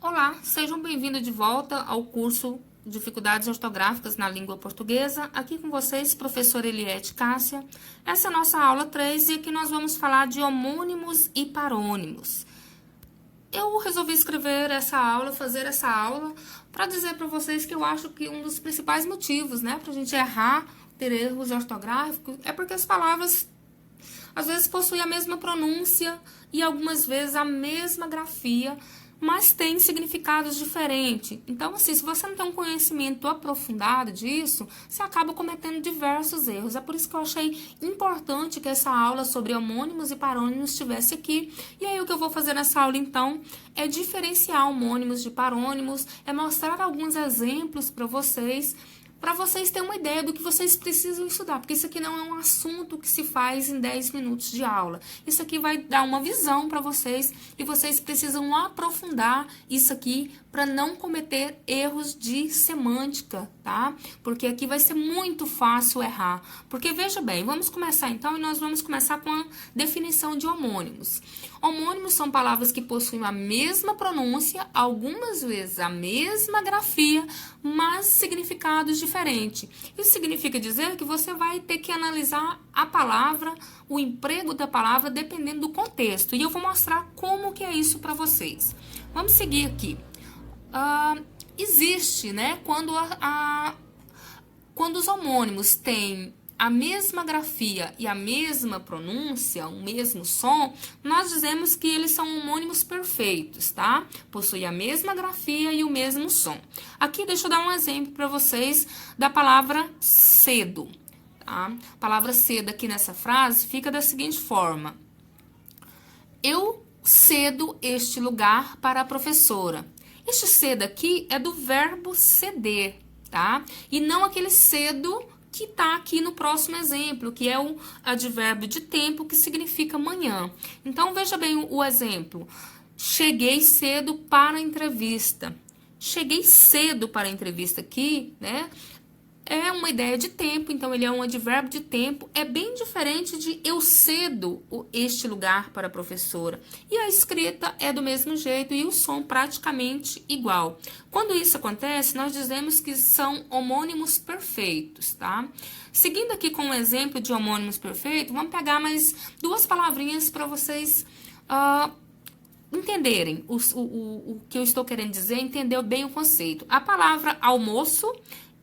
Olá, sejam bem-vindos de volta ao curso Dificuldades Ortográficas na Língua Portuguesa. Aqui com vocês, professora Eliette Cássia. Essa é a nossa aula 3 e aqui nós vamos falar de homônimos e parônimos. Eu resolvi fazer essa aula, para dizer para vocês que eu acho que um dos principais motivos, para a gente errar, ter erros ortográficos, é porque as palavras às vezes possuem a mesma pronúncia e algumas vezes a mesma grafia, mas tem significados diferentes. Então, assim, se você não tem um conhecimento aprofundado disso, você acaba cometendo diversos erros. É por isso que eu achei importante que essa aula sobre homônimos e parônimos estivesse aqui. E aí, o que eu vou fazer nessa aula, então, é diferenciar homônimos de parônimos, é mostrar alguns exemplos para vocês terem uma ideia do que vocês precisam estudar, porque isso aqui não é um assunto que se faz em 10 minutos de aula. Isso aqui vai dar uma visão para vocês e vocês precisam aprofundar isso aqui para não cometer erros de semântica, tá? Porque aqui vai ser muito fácil errar. Porque, veja bem, vamos começar então e nós vamos começar com a definição de homônimos. Homônimos são palavras que possuem a mesma pronúncia, algumas vezes a mesma grafia, mas significados diferentes. Isso significa dizer que você vai ter que analisar a palavra, o emprego da palavra, dependendo do contexto. E eu vou mostrar como que é isso para vocês. Vamos seguir aqui. Existe, quando os homônimos têm a mesma grafia e a mesma pronúncia, o mesmo som, nós dizemos que eles são homônimos perfeitos, tá? Possuem a mesma grafia e o mesmo som. Aqui, deixa eu dar um exemplo para vocês da palavra cedo, tá? A palavra cedo aqui nessa frase fica da seguinte forma. Eu cedo este lugar para a professora. Este cedo aqui é do verbo ceder, tá? E não aquele cedo que está aqui no próximo exemplo, que é o advérbio de tempo, que significa manhã. Então, veja bem o exemplo. Cheguei cedo para a entrevista. Cheguei cedo para a entrevista aqui, é uma ideia de tempo, então ele é um advérbio de tempo, é bem diferente de eu cedo este lugar para a professora. E a escrita é do mesmo jeito e o som praticamente igual. Quando isso acontece, nós dizemos que são homônimos perfeitos, tá? Seguindo aqui com um exemplo de homônimos perfeitos, vamos pegar mais duas palavrinhas para vocês entenderem o que eu estou querendo dizer, entender bem o conceito. A palavra almoço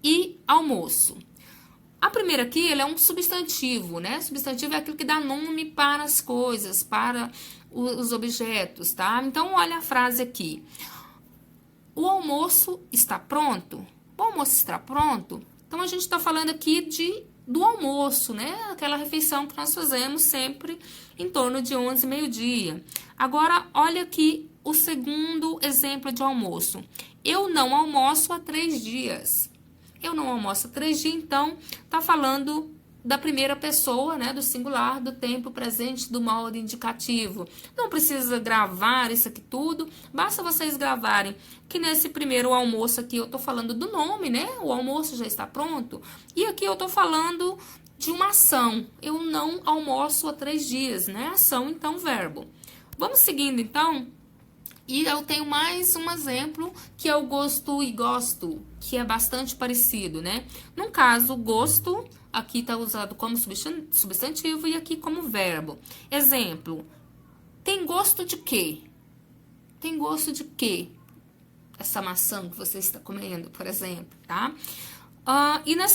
e almoço. A primeira aqui, ele é um substantivo, Substantivo é aquilo que dá nome para as coisas, para os objetos, tá? Então, olha a frase aqui. O almoço está pronto? O almoço está pronto? Então, a gente está falando aqui do almoço, Aquela refeição que nós fazemos sempre em torno de 11, meio-dia. Agora, olha aqui o segundo exemplo de almoço. Eu não almoço há 3 dias. Eu não almoço há 3 dias, então, tá falando da primeira pessoa, do singular, do tempo presente, do modo indicativo. Não precisa gravar isso aqui tudo, basta vocês gravarem que nesse primeiro almoço aqui eu tô falando do nome, O almoço já está pronto. E aqui eu tô falando de uma ação. Eu não almoço há 3 dias, Ação, então, verbo. Vamos seguindo, então. E eu tenho mais um exemplo, que é o gosto e gosto, que é bastante parecido, No caso, gosto, aqui está usado como substantivo e aqui como verbo. Exemplo, tem gosto de quê? Tem gosto de quê? Essa maçã que você está comendo, por exemplo, tá? E no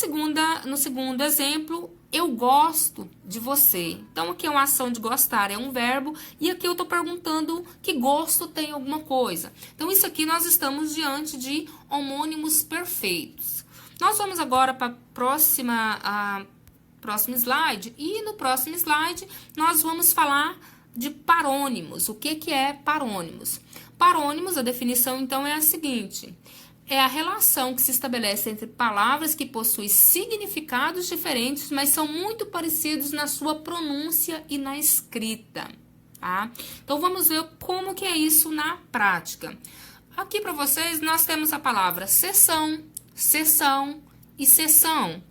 segundo exemplo, eu gosto de você. Então, aqui é uma ação de gostar, é um verbo. E aqui eu estou perguntando que gosto tem alguma coisa. Então, isso aqui nós estamos diante de homônimos perfeitos. Nós vamos agora para a próximo slide. E no próximo slide, nós vamos falar de parônimos. O que é parônimos? Parônimos, a definição, então, é a seguinte. É a relação que se estabelece entre palavras que possuem significados diferentes, mas são muito parecidos na sua pronúncia e na escrita, tá? Então, vamos ver como que é isso na prática. Aqui para vocês, nós temos a palavra sessão, sessão e sessão.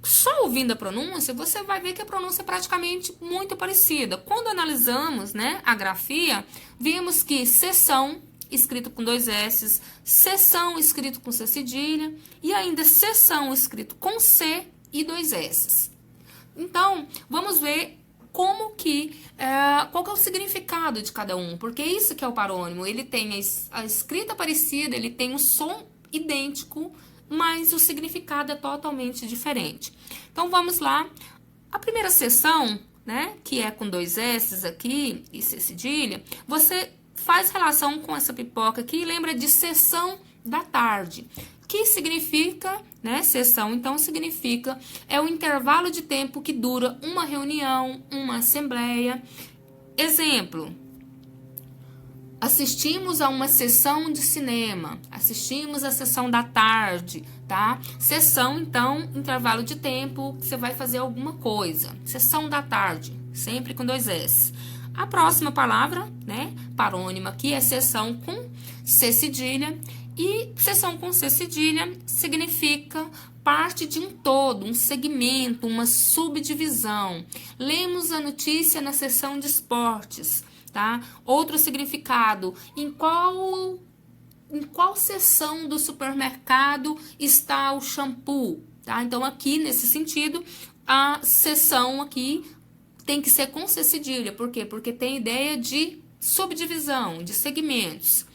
Só ouvindo a pronúncia, você vai ver que a pronúncia é praticamente muito parecida. Quando analisamos, a grafia, vimos que sessão escrito com 2 S, seção, escrito com C cedilha, e ainda seção, escrito com C e 2 S. Então, vamos ver como que, qual que é o significado de cada um, porque isso que é o parônimo, ele tem a escrita parecida, ele tem um som idêntico, mas o significado é totalmente diferente. Então, vamos lá. A primeira seção, né, que é com 2 S aqui e C cedilha, você faz relação com essa pipoca aqui e lembra de sessão da tarde, que significa, né, sessão, então significa, é o intervalo de tempo que dura uma reunião, uma assembleia. Exemplo, assistimos a uma sessão de cinema, assistimos a sessão da tarde, tá? Sessão, então, intervalo de tempo que você vai fazer alguma coisa. Sessão da tarde, sempre com 2 S. A próxima palavra, né, parônima aqui é sessão com C cedilha, e sessão com C cedilha significa parte de um todo, um segmento, uma subdivisão. Lemos a notícia na seção de esportes, tá? Outro significado, em qual seção do supermercado está o shampoo, tá? Então, aqui, nesse sentido, a seção aqui tem que ser com C cedilha. Por quê? Porque tem ideia de subdivisão, de segmentos.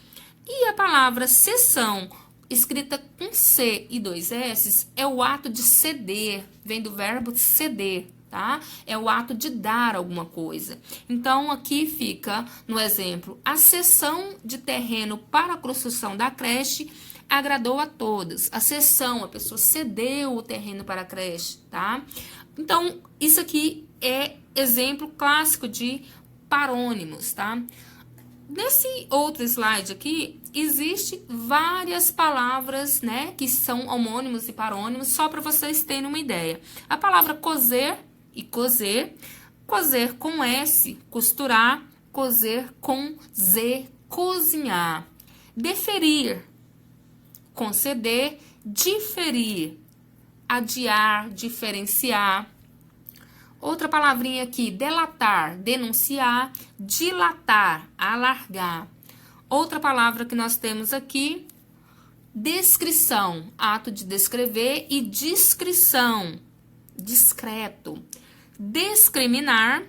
E a palavra seção, escrita com C e 2 S, é o ato de ceder, vem do verbo ceder, tá? É o ato de dar alguma coisa. Então, aqui fica, no exemplo, a cessão de terreno para a construção da creche agradou a todos. A cessão, a pessoa cedeu o terreno para a creche, tá? Então, isso aqui é exemplo clássico de parônimos, tá? Nesse outro slide aqui, existe várias palavras, né, que são homônimos e parônimos, só para vocês terem uma ideia. A palavra coser e coser, coser com S, costurar, coser com Z, cozinhar. Deferir, conceder, diferir, adiar, diferenciar. Outra palavrinha aqui, delatar, denunciar, dilatar, alargar. Outra palavra que nós temos aqui, descrição, ato de descrever, e discrição, discreto. Discriminar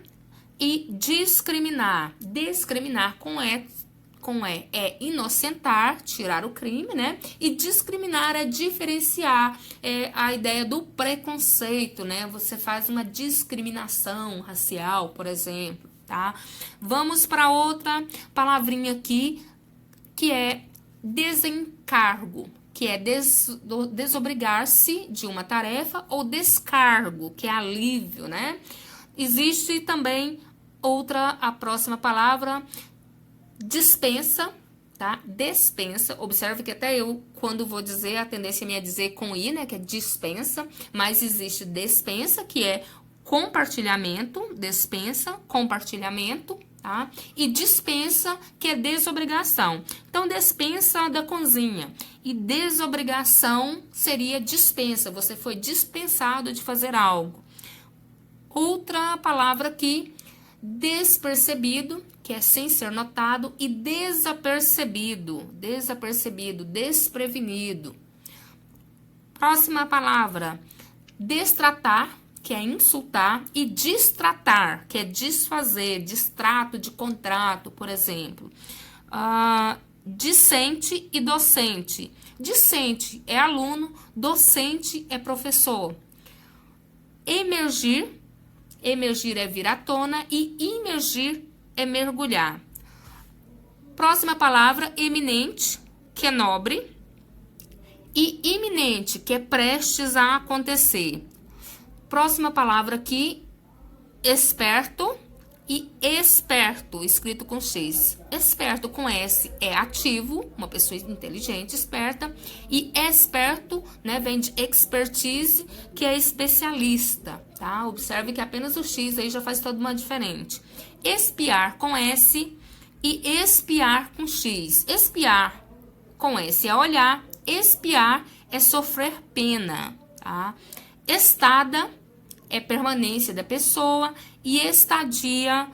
e discriminar. Discriminar com E é inocentar, tirar o crime, né? E discriminar é diferenciar, é a ideia do preconceito, né? Você faz uma discriminação racial, por exemplo, tá? Vamos para outra palavrinha aqui, que é desencargo, que é desobrigar-se de uma tarefa, ou descargo, que é alívio, né? Existe também a próxima palavra, dispensa, tá? Dispensa, observe que até eu, quando vou dizer, a tendência minha é dizer com I, né? Que é dispensa, mas existe despensa, que é compartilhamento, despensa, compartilhamento, tá? E dispensa, que é desobrigação. Então, despensa da cozinha. E desobrigação seria dispensa, você foi dispensado de fazer algo. Outra palavra aqui, despercebido, que é sem ser notado, e desapercebido, desprevenido. Próxima palavra, destratar, que é insultar, e distratar, que é desfazer, distrato de contrato, por exemplo. Discente e docente. Discente é aluno, docente é professor. Emergir é vir à tona, e imergir é mergulhar. Próxima palavra, eminente, que é nobre, e iminente, que é prestes a acontecer. Próxima palavra aqui, esperto e esperto, escrito com X. Esperto com S é ativo, uma pessoa inteligente, esperta, e esperto, né, vem de expertise, que é especialista, tá? Observe que apenas o X aí já faz toda uma diferente. Espiar com S e espiar com X. Espiar com S é olhar, espiar é sofrer pena, tá? Estada é permanência da pessoa e estadia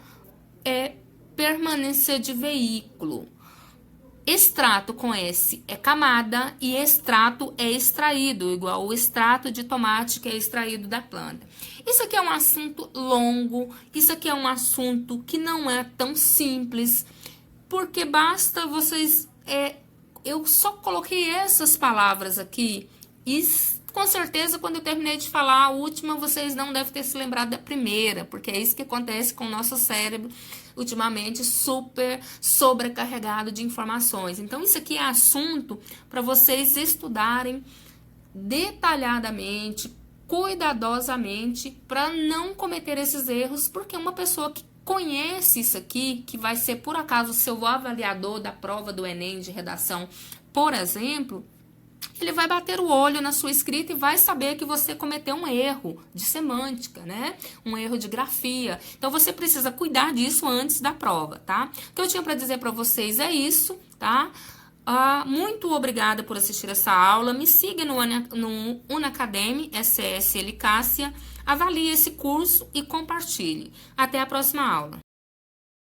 é permanência de veículo. Extrato com S é camada e extrato é extraído, igual o extrato de tomate que é extraído da planta. Isso aqui é um assunto longo, isso aqui é um assunto que não é tão simples, porque basta vocês... eu só coloquei essas palavras aqui e com certeza quando eu terminei de falar a última, vocês não devem ter se lembrado da primeira, porque é isso que acontece com o nosso cérebro ultimamente super sobrecarregado de informações. Então, isso aqui é assunto para vocês estudarem detalhadamente, cuidadosamente, para não cometer esses erros, porque uma pessoa que conhece isso aqui, que vai ser por acaso o seu avaliador da prova do Enem de redação, por exemplo, ele vai bater o olho na sua escrita e vai saber que você cometeu um erro de semântica, né? Um erro de grafia. Então, você precisa cuidar disso antes da prova, tá? O que eu tinha para dizer para vocês é isso, tá? Muito obrigada por assistir essa aula. Me siga no Unacademy, SSL Cássia. Avalie esse curso e compartilhe. Até a próxima aula.